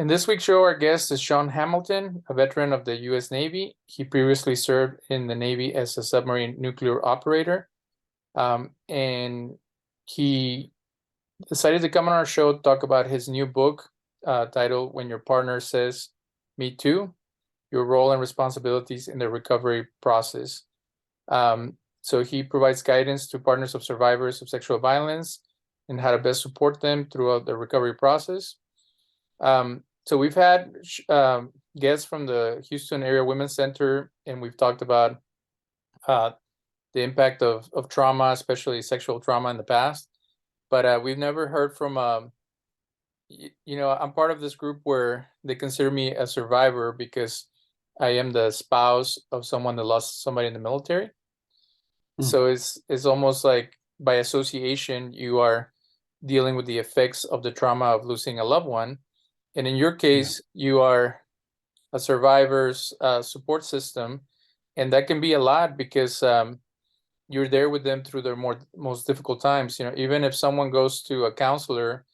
In this week's show, our guest is Shaun Hamilton, a veteran of the U.S. Navy. He previously served in the Navy as a submarine nuclear operator, and he decided to come on our show to talk about his new book titled When Your Partner Says Me Too, Your Role and Responsibilities in the Recovery Process. So he provides guidance to partners of survivors of sexual violence and how to best support them throughout the recovery process. So we've had guests from the Houston Area Women's Center, and we've talked about the impact of trauma, especially sexual trauma in the past. But we've never heard from, I'm part of this group where they consider me a survivor because I am the spouse of someone that lost somebody in the military. So it's almost like by association, you are dealing with the effects of the trauma of losing a loved one. And in your case, you are a survivor's support system. And that can be a lot because you're there with them through their most difficult times. Even if someone goes to a counselor,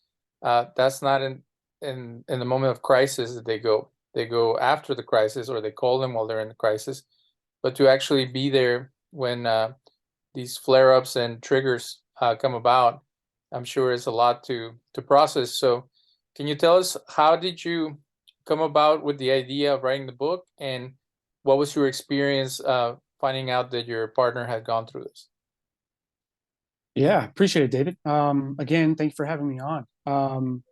that's not in the moment of crisis that they go. They go after the crisis, or they call them while they're in the crisis. But to actually be there when these flare-ups and triggers come about, I'm sure is a lot to process. So can you tell us, how did you come about with the idea of writing the book, and what was your experience finding out that your partner had gone through this? Yeah, appreciate it, David. Again, thank you for having me on.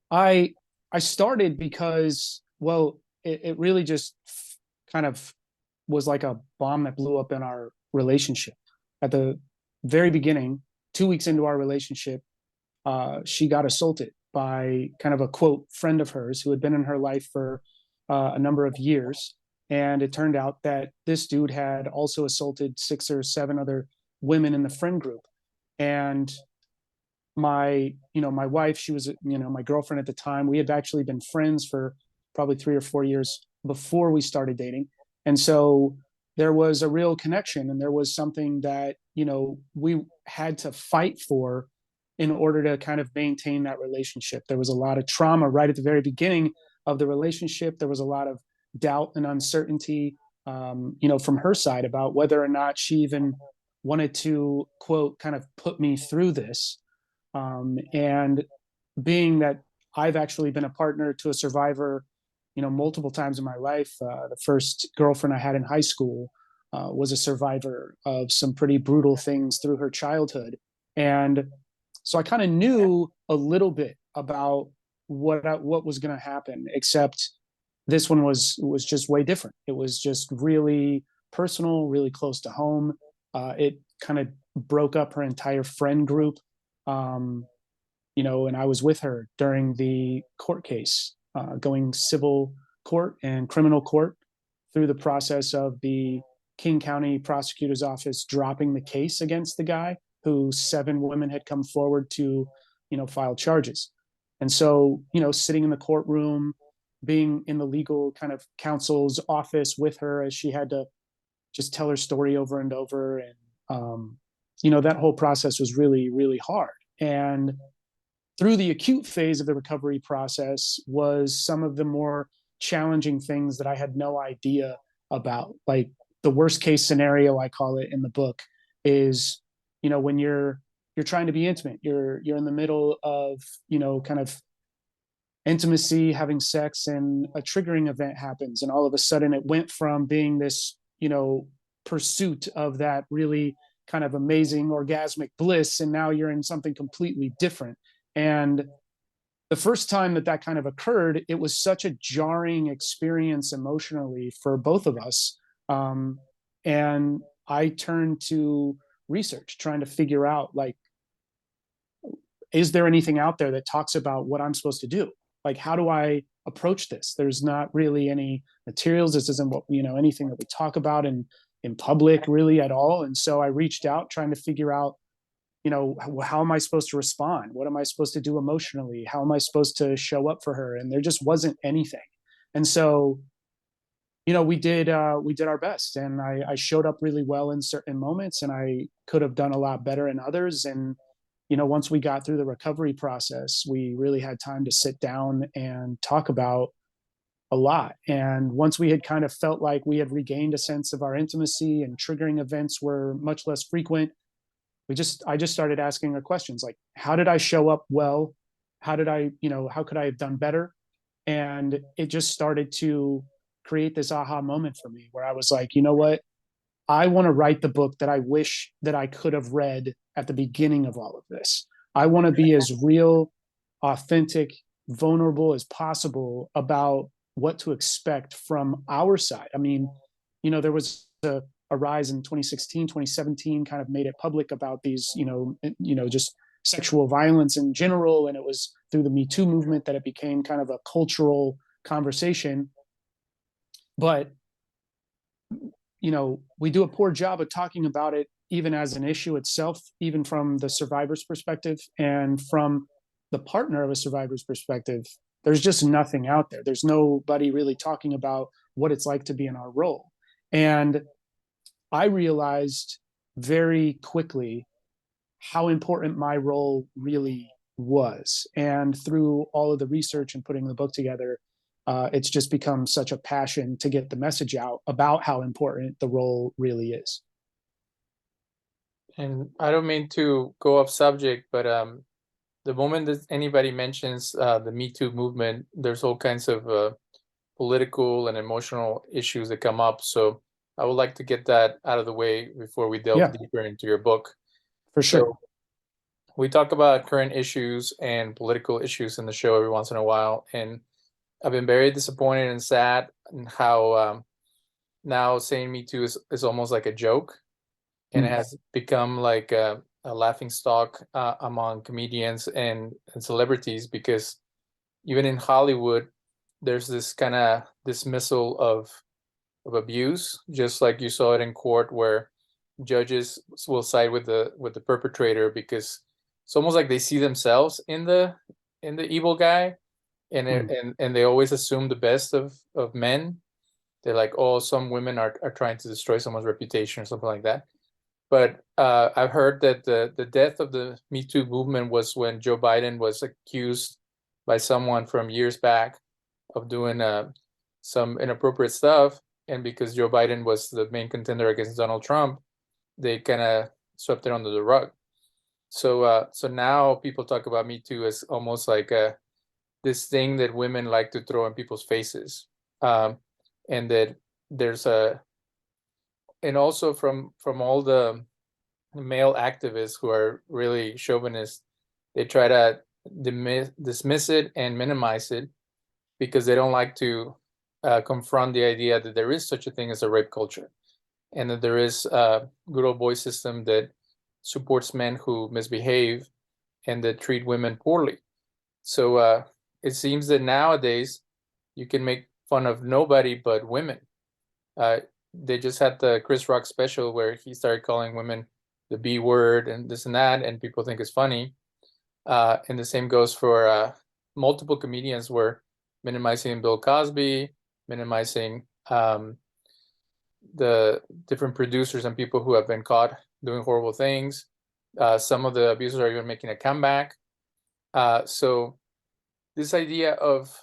I started because, well, it really just kind of was like a bomb that blew up in our relationship. At the very beginning, 2 weeks into our relationship, she got assaulted by kind of a, quote, friend of hers who had been in her life for a number of years. And it turned out that this dude had also assaulted 6 or 7 other women in the friend group. And my wife, she was, my girlfriend at the time. We had actually been friends for probably 3 or 4 years before we started dating. And so there was a real connection, and there was something that, we had to fight for in order to kind of maintain that relationship. There was a lot of trauma right at the very beginning of the relationship. There was a lot of doubt and uncertainty, from her side about whether or not she even wanted to, quote, kind of put me through this. And being that I've actually been a partner to a survivor, multiple times in my life. The first girlfriend I had in high school was a survivor of some pretty brutal things through her childhood. And so I kind of knew a little bit about what was going to happen, except this one was just way different. It was just really personal, really close to home. It kind of broke up her entire friend group. And I was with her during the court case, going civil court and criminal court through the process of the King County prosecutor's office dropping the case against the guy who 7 women had come forward to, file charges. And so, sitting in the courtroom, being in the legal kind of counsel's office with her as she had to just tell her story over and over. And, that whole process was really, really hard. And through the acute phase of the recovery process was some of the more challenging things that I had no idea about. Like the worst case scenario, I call it in the book, is, when you're trying to be intimate, you're in the middle of, kind of intimacy, having sex, and a triggering event happens. And all of a sudden it went from being this, pursuit of that really kind of amazing orgasmic bliss, and now you're in something completely different. And the first time that kind of occurred, it was such a jarring experience emotionally for both of us. And I turned to research, trying to figure out, like, is there anything out there that talks about what I'm supposed to do? Like, how do I approach this? There's not really any materials. This isn't what, anything that we talk about in public really at all. And so I reached out trying to figure out, how am I supposed to respond? What am I supposed to do emotionally? How am I supposed to show up for her? And there just wasn't anything. And so, we did our best, and I showed up really well in certain moments, and I could have done a lot better in others. And, once we got through the recovery process, we really had time to sit down and talk about a lot. And once we had kind of felt like we had regained a sense of our intimacy and triggering events were much less frequent, I just started asking her questions like, how did I show up well? How did I, how could I have done better? And it just started to create this aha moment for me where I was like, you know what? I want to write the book that I wish that I could have read at the beginning of all of this. I want to be as real, authentic, vulnerable as possible about what to expect from our side. I mean, there was a rise in 2016, 2017 kind of made it public about these, just sexual violence in general. And it was through the Me Too movement that it became kind of a cultural conversation. But we do a poor job of talking about it, even as an issue itself, even from the survivor's perspective and from the partner of a survivor's perspective. There's just nothing out there. There's nobody really talking about what it's like to be in our role. And I realized very quickly how important my role really was. And through all of the research and putting the book together, it's just become such a passion to get the message out about how important the role really is. And I don't mean to go off subject, but the moment that anybody mentions the Me Too movement, there's all kinds of political and emotional issues that come up. So I would like to get that out of the way before we delve deeper into your book. For sure. So we talk about current issues and political issues in the show every once in a while, and I've been very disappointed and sad in how now saying Me Too is almost like a joke, and it has become like a laughing stock among comedians and celebrities, because even in Hollywood, there's this kind of dismissal of abuse, just like you saw it in court, where judges will side with the perpetrator because it's almost like they see themselves in the evil guy, and and they always assume the best of men. They're like, oh, some women are trying to destroy someone's reputation or something like that. But I've heard that the death of the Me Too movement was when Joe Biden was accused by someone from years back of doing some inappropriate stuff, and because Joe Biden was the main contender against Donald Trump, they kind of swept it under the rug. So so now people talk about Me Too as almost like this thing that women like to throw in people's faces, and that there's and also from all the male activists who are really chauvinist, they try to dismiss it and minimize it because they don't like to confront the idea that there is such a thing as a rape culture, and that there is a good old boy system that supports men who misbehave and that treat women poorly. So it seems that nowadays you can make fun of nobody but women. They just had the Chris Rock special where he started calling women the B word and this and that, and people think it's funny. And the same goes for multiple comedians were minimizing Bill Cosby, minimizing the different producers and people who have been caught doing horrible things. Some of the abusers are even making a comeback. So this idea of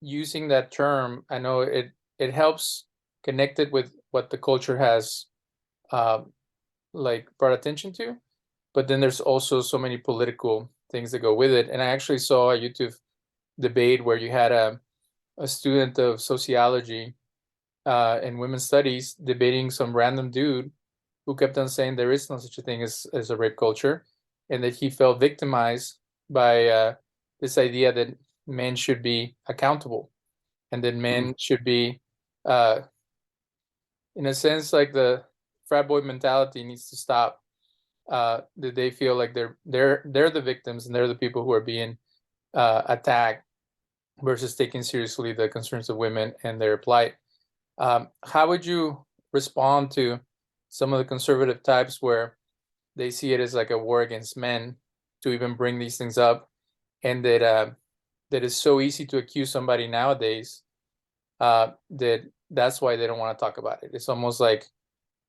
using that term, I know it helps connect it with what the culture has like brought attention to, but then there's also so many political things that go with it. And I actually saw a YouTube debate where you had a student of sociology and women's studies debating some random dude who kept on saying there is no such a thing as a rape culture, and that he felt victimized by this idea that men should be accountable, and that men should be, in a sense, like the frat boy mentality needs to stop. That they feel like they're the victims and they're the people who are being attacked, versus taking seriously the concerns of women and their plight. How would you respond to some of the conservative types where they see it as like a war against men to even bring these things up, and that that is so easy to accuse somebody nowadays that that's why they don't want to talk about it? It's almost like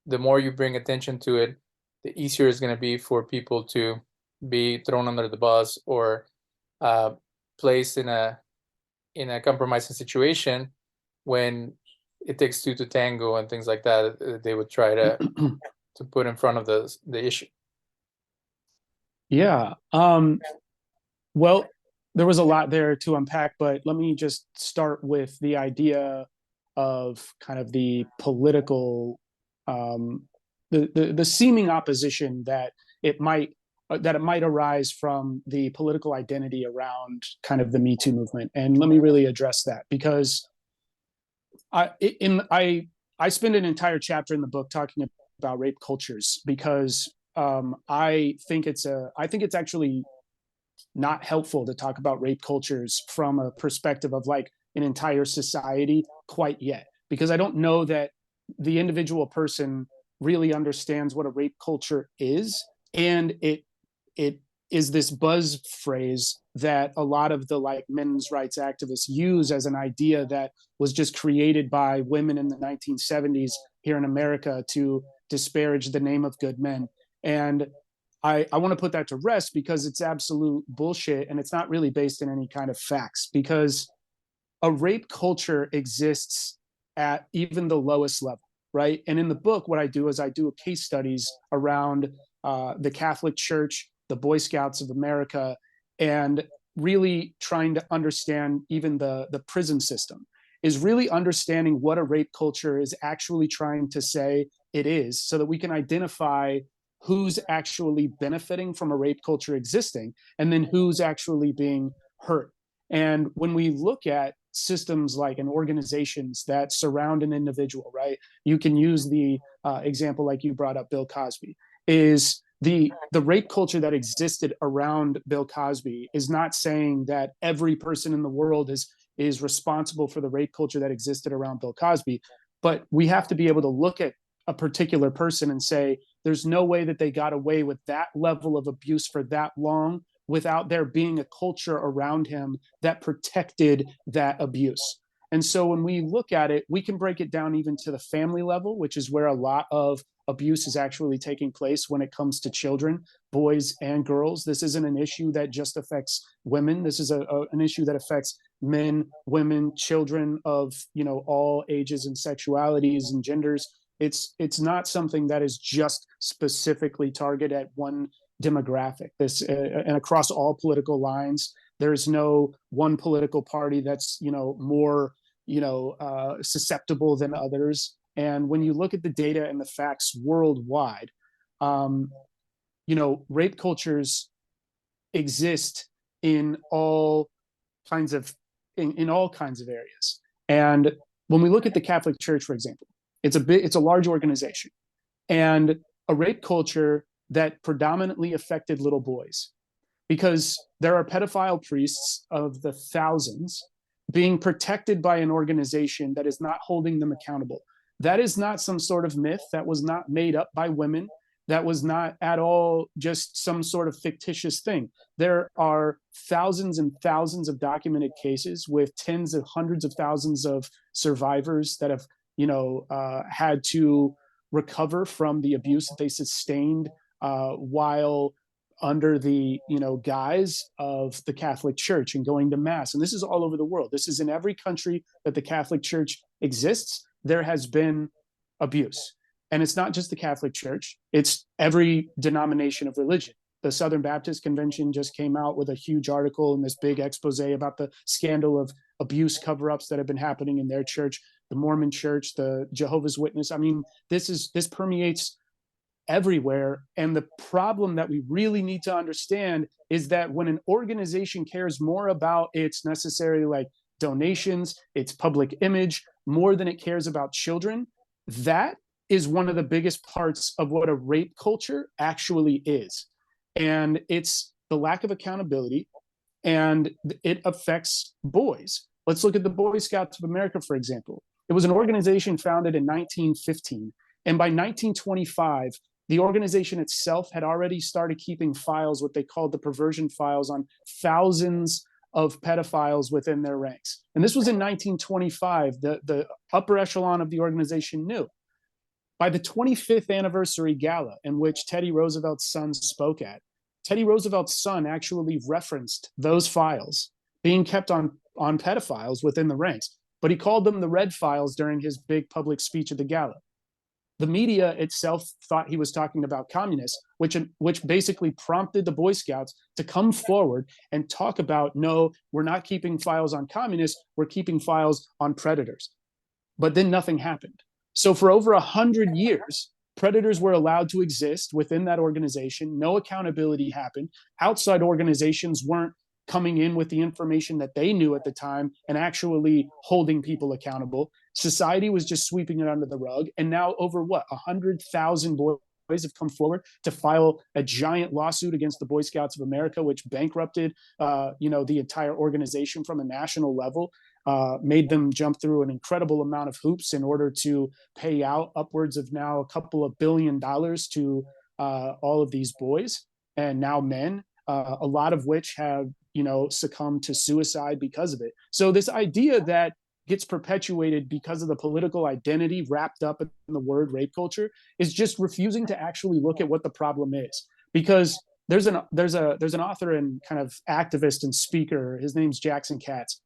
the more you bring attention to it, the easier it's going to be for people to be thrown under the bus or placed in a compromising situation when it takes two to tango and things like that. They would try to put in front of the issue. Yeah. Well, there was a lot there to unpack, but let me just start with the idea of kind of the political, the seeming opposition it might that it might arise from the political identity around kind of the Me Too movement. And let me really address that, because I spend an entire chapter in the book talking about rape cultures, because I think it's actually not helpful to talk about rape cultures from a perspective of like an entire society quite yet, because I don't know that the individual person really understands what a rape culture is. And it is this buzz phrase that a lot of the like men's rights activists use as an idea that was just created by women in the 1970s here in America to disparage the name of good men. And I want to put that to rest, because it's absolute bullshit, and it's not really based in any kind of facts, because a rape culture exists at even the lowest level, right? And in the book, what I do is I do case studies around the Catholic Church, the Boy Scouts of America, and really trying to understand even the prison system, is really understanding what a rape culture is actually trying to say it is, so that we can identify who's actually benefiting from a rape culture existing, and then who's actually being hurt. And when we look at systems like and organizations that surround an individual, right? You can use the example like you brought up, Bill Cosby. Is the rape culture that existed around Bill Cosby is not saying that every person in the world is responsible for the rape culture that existed around Bill Cosby, but we have to be able to look at a particular person and say there's no way that they got away with that level of abuse for that long without there being a culture around him that protected that abuse. And so when we look at it, we can break it down even to the family level, which is where a lot of abuse is actually taking place when it comes to children, boys and girls. This isn't an issue that just affects women. This is an issue that affects men, women, children of, all ages and sexualities and genders. It's not something that is just specifically targeted at one demographic. And across all political lines, there's no one political party that's more susceptible than others. And when you look at the data and the facts worldwide, rape cultures exist in all kinds of areas. And when we look at the Catholic Church, for example, it's a large organization, and a rape culture that predominantly affected little boys, because there are pedophile priests of the thousands being protected by an organization that is not holding them accountable. That is not some sort of myth. That was not made up by women. That was not at all just some sort of fictitious thing. There are thousands and thousands of documented cases with tens of hundreds of thousands of survivors that have had to recover from the abuse that they sustained while under the guise of the Catholic Church and going to mass. And this is all over the world. This is in every country that the Catholic Church exists. There has been abuse. And it's not just the Catholic Church, it's every denomination of religion. The Southern Baptist Convention just came out with a huge article and this big expose about the scandal of abuse cover-ups that have been happening in their church. The Mormon Church, the Jehovah's Witness. I mean, this permeates everywhere. And the problem that we really need to understand is that when an organization cares more about its necessary like donations, its public image, more than it cares about children, that is one of the biggest parts of what a rape culture actually is. And it's the lack of accountability, and it affects boys. Let's look at the Boy Scouts of America, for example. It was an organization founded in 1915. And by 1925, the organization itself had already started keeping files, what they called the perversion files, on thousands of pedophiles within their ranks. And this was in 1925. The upper echelon of the organization knew. By the 25th anniversary gala, in which Teddy Roosevelt's son spoke at, Teddy Roosevelt's son actually referenced those files being kept on pedophiles within the ranks, but he called them the red files during his big public speech at the gala. The media itself thought he was talking about communists, which basically prompted the Boy Scouts to come forward and talk about, no, we're not keeping files on communists, we're keeping files on predators. But then nothing happened. So for over 100 years, predators were allowed to exist within that organization. No accountability happened. Outside organizations weren't coming in with the information that they knew at the time and actually holding people accountable. Society was just sweeping it under the rug. And now over what, 100,000 boys have come forward to file a giant lawsuit against the Boy Scouts of America, which bankrupted, the entire organization from a national level. Made them jump through an incredible amount of hoops in order to pay out upwards of now a couple of $1 billion to all of these boys and now men, a lot of which have, succumbed to suicide because of it. So this idea that gets perpetuated because of the political identity wrapped up in the word rape culture is just refusing to actually look at what the problem is. Because there's an author and kind of activist and speaker, his name's Jackson Katz.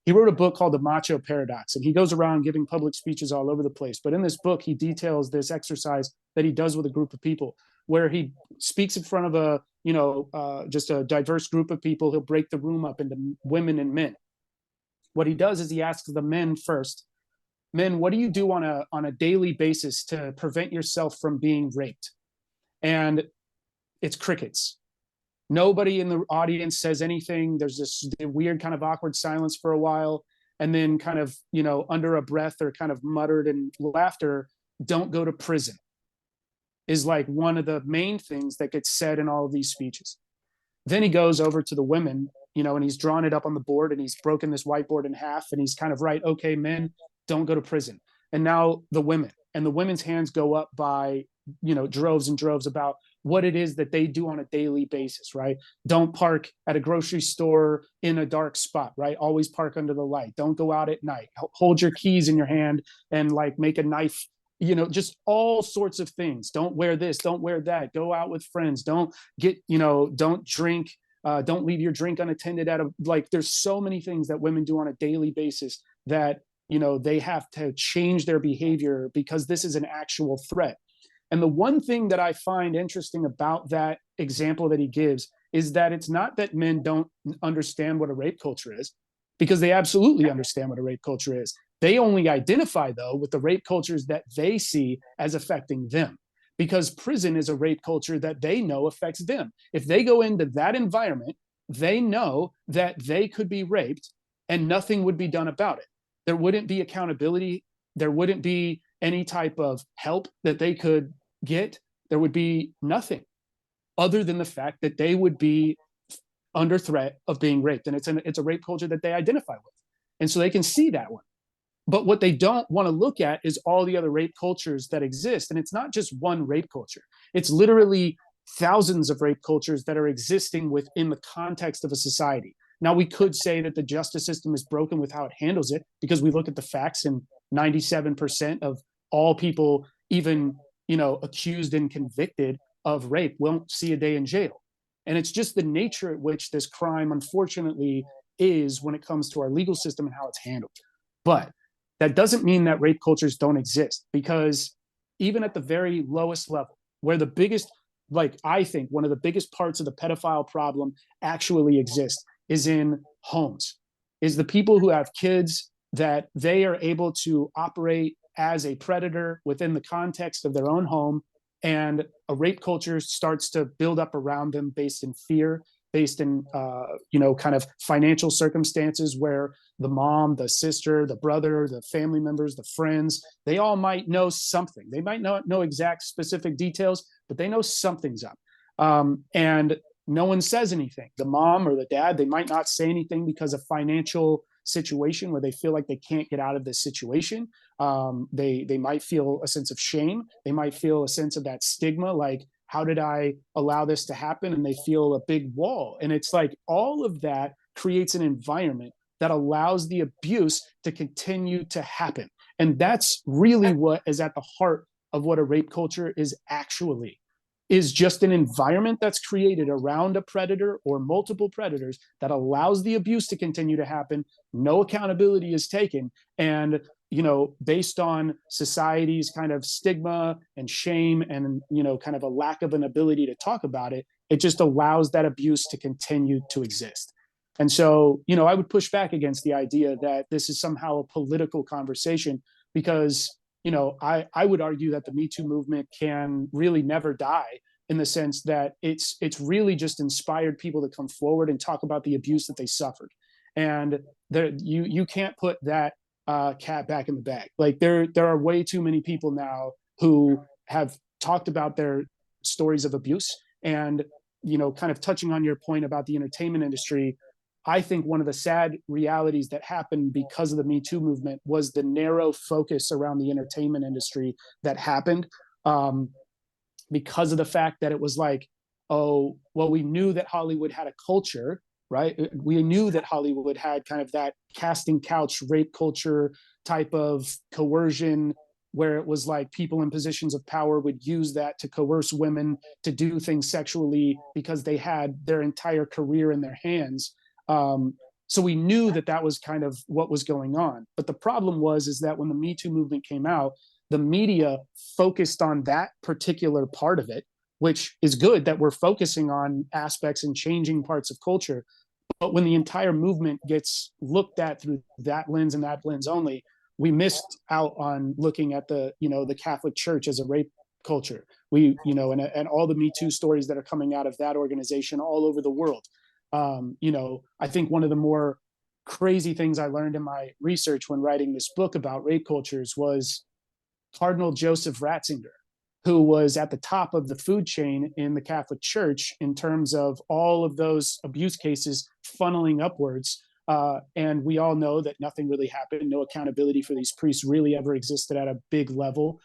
He wrote a book called The Macho Paradox, and he goes around giving public speeches all over the place. But in this book, he details this exercise that he does with a group of people where he speaks in front of just a diverse group of people. He'll break the room up into women and men. What he does is he asks the men first, men, what do you do on a daily basis to prevent yourself from being raped? And it's crickets. Nobody in the audience says anything. There's this weird kind of awkward silence for a while. And then kind of, under a breath or kind of muttered in laughter, don't go to prison is like one of the main things that gets said in all of these speeches. Then he goes over to the women, and he's drawn it up on the board and he's broken this whiteboard in half and he's kind of right, okay, men, don't go to prison. And now the women, and the women's hands go up by, droves and droves about what it is that they do on a daily basis, right? Don't park at a grocery store in a dark spot, right? Always park under the light. Don't go out at night. Hold your keys in your hand and like make a knife, just all sorts of things. Don't wear this, don't wear that. Go out with friends. Don't don't drink. Don't leave your drink unattended there's so many things that women do on a daily basis that, they have to change their behavior because this is an actual threat. And the one thing that I find interesting about that example that he gives is that it's not that men don't understand what a rape culture is, because they absolutely understand what a rape culture is. They only identify, though, with the rape cultures that they see as affecting them, because prison is a rape culture that they know affects them. If they go into that environment, they know that they could be raped and nothing would be done about it. There wouldn't be accountability. There wouldn't be any type of help that they could get. There would be nothing other than the fact that they would be under threat of being raped. And it's a rape culture that they identify with. And so they can see that one. But what they don't want to look at is all the other rape cultures that exist. And it's not just one rape culture. It's literally thousands of rape cultures that are existing within the context of a society. Now, we could say that the justice system is broken with how it handles it, because we look at the facts and 97% of all people, even, accused and convicted of rape, won't see a day in jail. And it's just the nature at which this crime, unfortunately, is when it comes to our legal system and how it's handled. But that doesn't mean that rape cultures don't exist, because even at the very lowest level, where the biggest, I think one of the biggest parts of the pedophile problem actually exists is in homes, is the people who have kids that they are able to operate as a predator within the context of their own home. And a rape culture starts to build up around them based in fear, based in, kind of financial circumstances where the mom, the sister, the brother, the family members, the friends, they all might know something. They might not know exact specific details, but they know something's up. And no one says anything. The mom or the dad, they might not say anything because of financial situation where they feel like they can't get out of this situation. They might feel a sense of shame. They might feel a sense of that stigma, like, how did I allow this to happen? And they feel a big wall. And it's like all of that creates an environment that allows the abuse to continue to happen. And that's really what is at the heart of what a rape culture is actually. is just an environment that's created around a predator or multiple predators that allows the abuse to continue to happen. No accountability is taken. And, based on society's kind of stigma and shame and, kind of a lack of an ability to talk about it, it just allows that abuse to continue to exist. And so, I would push back against the idea that this is somehow a political conversation, because I would argue that the Me Too movement can really never die, in the sense that it's really just inspired people to come forward and talk about the abuse that they suffered. And you can't put that cat back in the bag. Like, there are way too many people now who have talked about their stories of abuse. And kind of touching on your point about the entertainment industry, I think one of the sad realities that happened because of the Me Too movement was the narrow focus around the entertainment industry that happened, because of the fact that it was like, oh, well, we knew that Hollywood had a culture, right? We knew that Hollywood had kind of that casting couch rape culture type of coercion, where it was like people in positions of power would use that to coerce women to do things sexually because they had their entire career in their hands. So we knew that that was kind of what was going on. But the problem is that when the Me Too movement came out, the media focused on that particular part of it, which is good that we're focusing on aspects and changing parts of culture. But when the entire movement gets looked at through that lens and that lens only, we missed out on looking at the Catholic Church as a rape culture. And all the Me Too stories that are coming out of that organization all over the world. I think one of the more crazy things I learned in my research when writing this book about rape cultures was Cardinal Joseph Ratzinger, who was at the top of the food chain in the Catholic Church in terms of all of those abuse cases funneling upwards. And we all know that nothing really happened. No accountability for these priests really ever existed at a big level.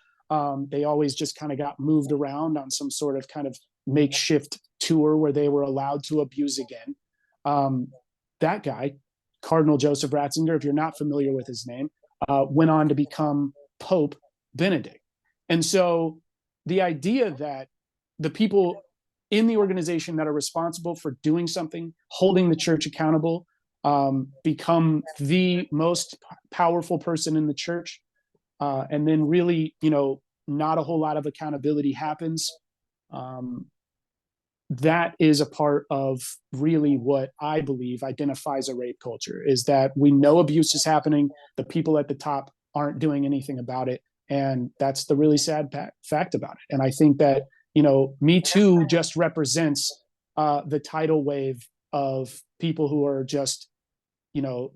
They always just kind of got moved around on some sort of kind of makeshift tour where they were allowed to abuse again. That guy, Cardinal Joseph Ratzinger, if you're not familiar with his name, went on to become Pope Benedict. And so the idea that the people in the organization that are responsible for doing something, holding the church accountable, become the most powerful person in the church, and then really, not a whole lot of accountability happens. That is a part of really what I believe identifies a rape culture, is that we know abuse is happening. The people at the top aren't doing anything about it. And that's the really sad fact about it. And I think that, Me Too just represents the tidal wave of people who are just,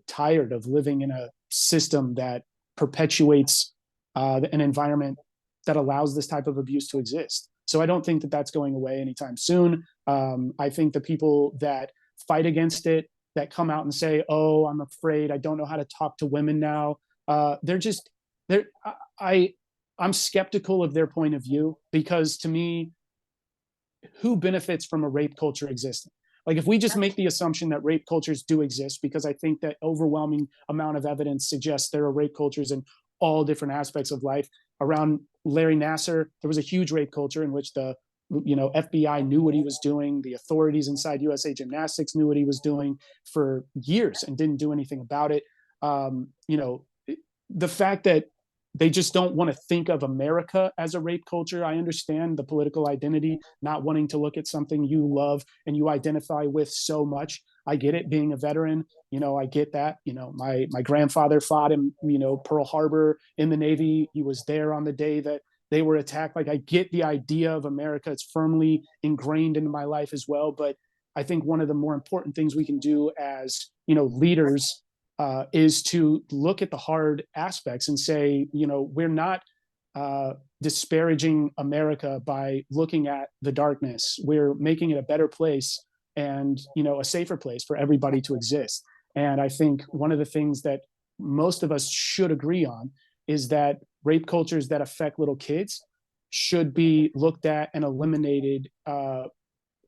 tired of living in a system that perpetuates an environment that allows this type of abuse to exist. So I don't think that that's going away anytime soon. I think the people that fight against it, that come out and say, "Oh, I'm afraid, I don't know how to talk to women now," I'm skeptical of their point of view, because to me, who benefits from a rape culture existing? Like, if we just make the assumption that rape cultures do exist, because I think that overwhelming amount of evidence suggests there are rape cultures in all different aspects of life. Around Larry Nassar, there was a huge rape culture in which the FBI knew what he was doing. The authorities inside USA Gymnastics knew what he was doing for years and didn't do anything about it. The fact that they just don't want to think of America as a rape culture. I understand the political identity, not wanting to look at something you love and you identify with so much. I get it, being a veteran. I get that. My grandfather fought in, Pearl Harbor in the Navy. He was there on the day that they were attacked. Like, I get the idea of America. It's firmly ingrained into my life as well. But I think one of the more important things we can do as, leaders, is to look at the hard aspects and say, we're not disparaging America by looking at the darkness. We're making it a better place and, a safer place for everybody to exist. And I think one of the things that most of us should agree on is that rape cultures that affect little kids should be looked at and eliminated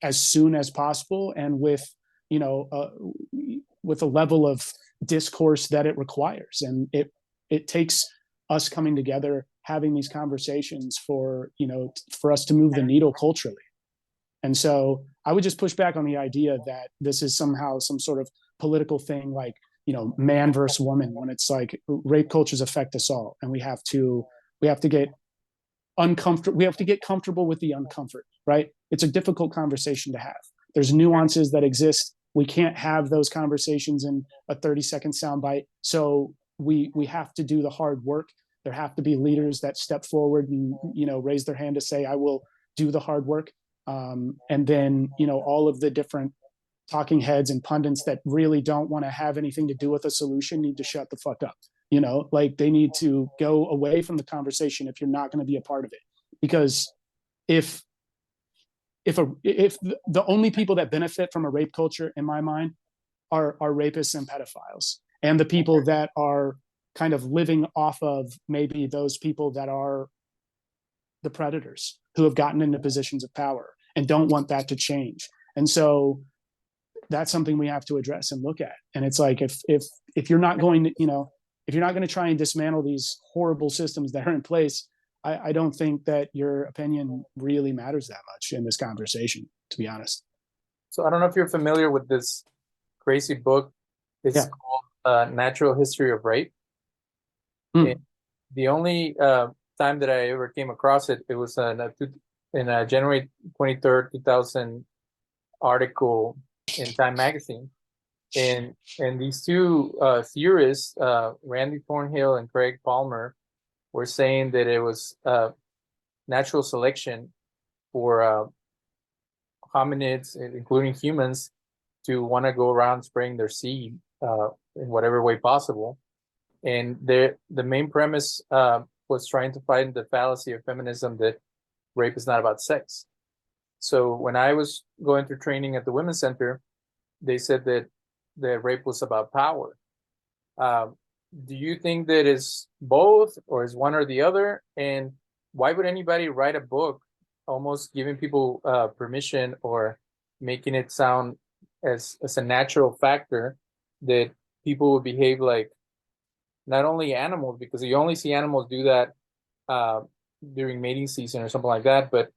as soon as possible, and with a level of discourse that it requires. And it takes us coming together, having these conversations for us to move the needle culturally. And so I would just push back on the idea that this is somehow some sort of political thing, like, man versus woman, when it's like rape cultures affect us all, and we have to get uncomfortable. We have to get comfortable with the uncomfort, right? It's a difficult conversation to have. There's nuances that exist. We can't have those conversations in a 30-second soundbite. So we have to do the hard work. There have to be leaders that step forward and, raise their hand to say, I will do the hard work. And then, all of the different talking heads and pundits that really don't want to have anything to do with a solution need to shut the fuck up. Like, they need to go away from the conversation if you're not going to be a part of it. Because if the only people that benefit from a rape culture, in my mind, are rapists and pedophiles, and the people that are kind of living off of maybe those people that are the predators who have gotten into positions of power and don't want that to change. And so that's something we have to address and look at. And it's like, if you're not going to, if you're not going to try and dismantle these horrible systems that are in place, I don't think that your opinion really matters that much in this conversation, to be honest. So I don't know if you're familiar with this crazy book. It's called Natural History of Rape. Mm. The only time that I ever came across it, it was in a January 23rd, 2000 article in Time Magazine. And these two theorists, Randy Thornhill and Craig Palmer, were saying that it was natural selection for hominids, including humans, to want to go around spraying their seed in whatever way possible. And the main premise was trying to find the fallacy of feminism that rape is not about sex. So when I was going through training at the Women's Center, they said that rape was about power. Do you think that is both, or is one or the other? And why would anybody write a book almost giving people permission, or making it sound as a natural factor that people would behave like not only animals, because you only see animals do that during mating season or something like that, but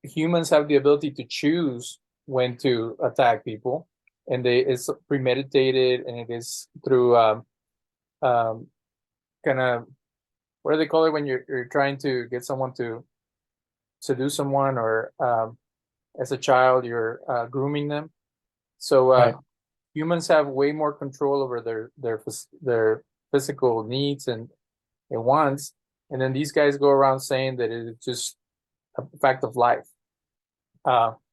humans have the ability to choose when to attack people, and it's premeditated, and it is through kind of, what do they call it when you're trying to get someone to seduce someone, or as a child you're grooming them. So Right. humans have way more control over their physical needs and wants, and then these guys go around saying that it's just a fact of life.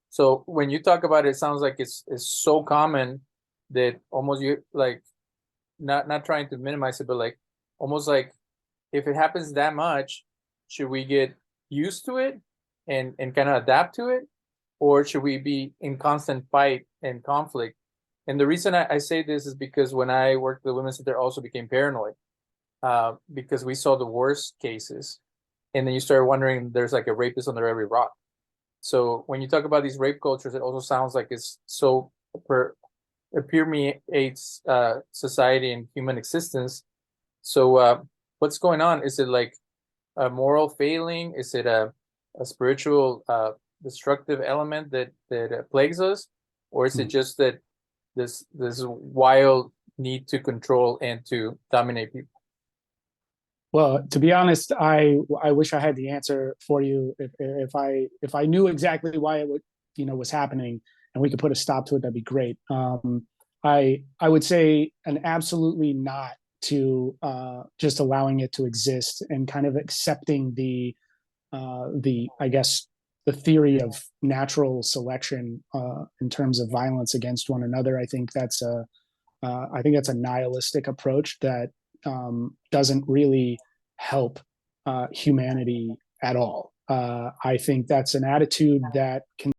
So when you talk about it, it sounds like it's so common that almost you like, not trying to minimize it, but like almost like, if it happens that much, should we get used to it and kind of adapt to it, or should we be in constant fight and conflict? And the reason I say this is because when I worked at the Women's Center, I also became paranoid because we saw the worst cases, and then you start wondering, there's like a rapist under every rock. So when you talk about these rape cultures, it also sounds like it's so it permeates society and human existence. So what's going on? Is it like a moral failing? Is it a spiritual destructive element that plagues us, or is it just that this wild need to control and to dominate people? Well, to be honest, I wish I had the answer for you. If I knew exactly why it was happening, and we could put a stop to it, that'd be great. I would say an absolutely not to just allowing it to exist and kind of accepting the I guess the theory of natural selection in terms of violence against one another. I think that's a nihilistic approach that doesn't really help humanity at all. I think that's an attitude that can